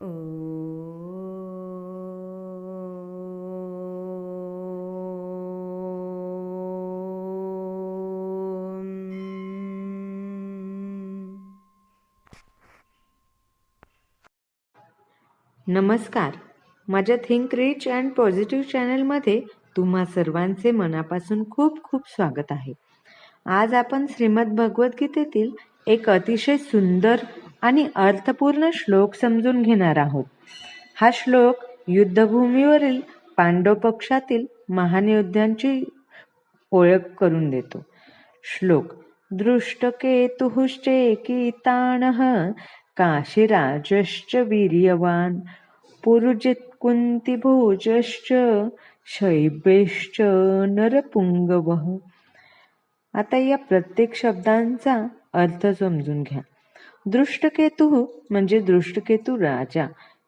नमस्कार. माझ्या think rich and positive चॅनलमध्ये तुम्हा सर्वांचे मनापासून खूप खूप स्वागत आहे. आज आपण श्रीमद भगवद्गीतेतील एक अतिशय सुंदर आणि अर्थपूर्ण श्लोक समजून घेणार आहोत. हा श्लोक युद्धभूमीवरील पांडव पक्षातील महान योद्ध्यांची ओळख करून देतो. श्लोक: दृष्टकेतुश्चेकितानः काशीराजश्च वीर्यवान् पुरुजित् कुन्तिभोजश्च शैब्यश्च नरपुंगवः. आता या प्रत्येक शब्दांचा अर्थ समजून घ्या. दृष्टकेतु म्हणजे दृष्टकेतु राजा,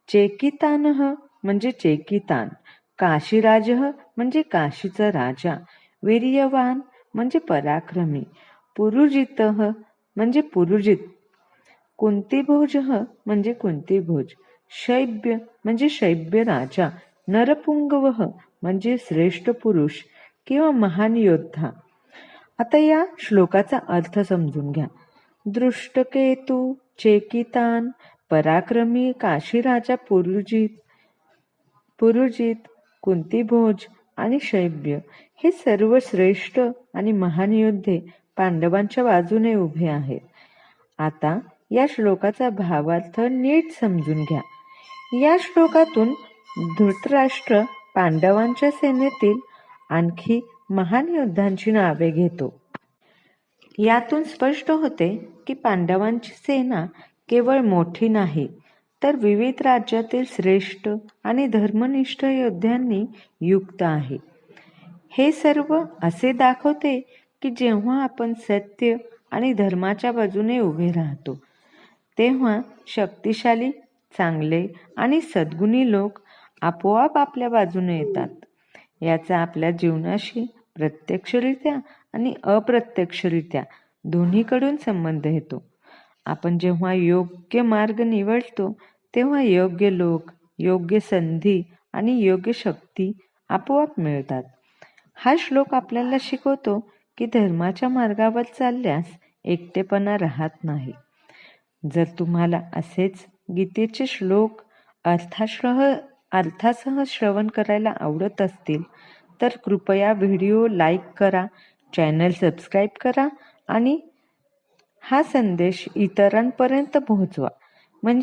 चेकितानः म्हणजे चेकितान, काशीराज म्हणजे काशीचा राजा, वीर्यवान म्हणजे पराक्रमी, पुरुजित म्हणजे पुरुजित, कुंतीभोज म्हणजे कुंतीभोज, शैब्य म्हणजे शैब्य राजा, नरपुंगव म्हणजे श्रेष्ठ पुरुष किंवा महान योद्धा. आता या श्लोकाचा अर्थ समजून घ्या. दृष्टकेतू, चेकितान, पराक्रमी, काशीराजा, पुरुजित, कुंतीभोज आणि शैब्य हे सर्व श्रेष्ठ आणि महान योद्धे पांडवांच्या बाजूने उभे आहेत. आता या श्लोकाचा भावार्थ नीट समजून घ्या. या श्लोकातून धृतराष्ट्र पांडवांच्या सेनेतील आणखी महान योद्ध्यांची नावे घेतो. यातून स्पष्ट होते की पांडवांची सेना केवळ मोठी नाही, तर विविध राज्यातील श्रेष्ठ आणि धर्मनिष्ठ योद्ध्यांनी युक्त आहे. हे सर्व असे दाखवते की जेव्हा आपण सत्य आणि धर्माच्या बाजूने उभे राहतो, तेव्हा शक्तिशाली, चांगले आणि सद्गुणी लोक आपोआप आपल्या बाजूने येतात. याचा आपल्या जीवनाशी प्रत्यक्षरित्या आणि अप्रत्यक्षरित्या दोन्हीकडून संबंध येतो. आपण जेव्हा योग्य मार्ग निवडतो, तेव्हा योग्य लोक, योग्य संधी आणि योग्य शक्ती आपोआप मिळतात. हा श्लोक आपल्याला शिकवतो की धर्माच्या मार्गावर चालल्यास एकटेपणा राहत नाही. जर तुम्हाला असेच गीतेचे श्लोक अर्थासह श्रवण करायला आवडत असतील तर कृपया व्हिडिओ लाईक करा, चॅनल सबस्क्राईब करा आणि हा संदेश इतरांपर्यंत पोहोचवा, म्हणजे